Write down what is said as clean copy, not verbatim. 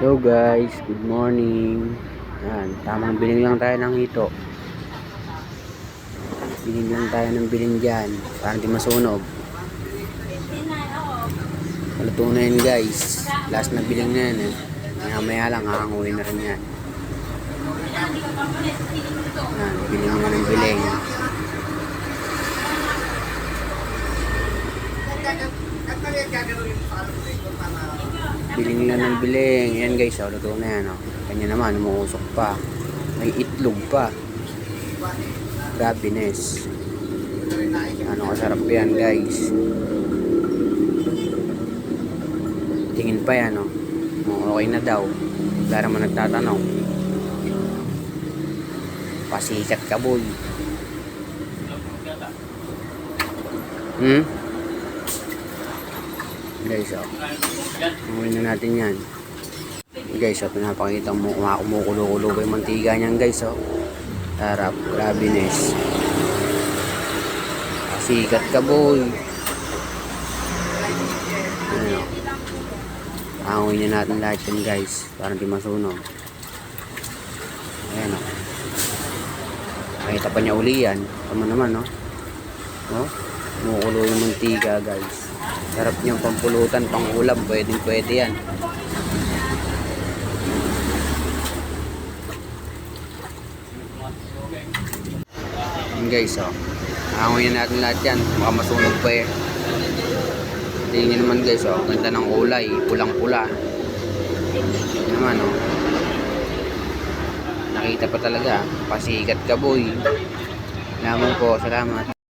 Hello guys, good morning. Yan, tamang biling lang tayo ng hito. Biling lang tayo ng biling dyan para di masunog. Maluto na yun guys. Last na biling na yan eh. Maya lang, hahanguin na rin yan. Yan, biling na ng biling. Biling lang ng biling. Yan guys, luto na yan. Kanya naman, umuusok pa. May itlog pa. Grabbiness. Ano kasarap yan guys. Tingin pa yan okay na daw. Wala naman nagtatanong. Pasikat ka boy. Guys, Umuwi na natin yan. Guys, pinapakita mo kumukulo-kulo yung mantiga niyan guys, Sarap, grabbiness. Sikat ka boy. Ayan, na natin lahat yan guys, para di masunog. Ayan Nakita pa niya uli yan. Tama naman kumukulo yung mantiga guys. Sarap niyang pampulutan, pang ulam, pwede yan. Guys, hanguin natin lahat yan. Baka masunog pa eh. Tingin naman guys, ganda ng kulay, pulang-pula. Yan naman, Nakita pa talaga. Pasikat ka boy. Salamat po, salamat.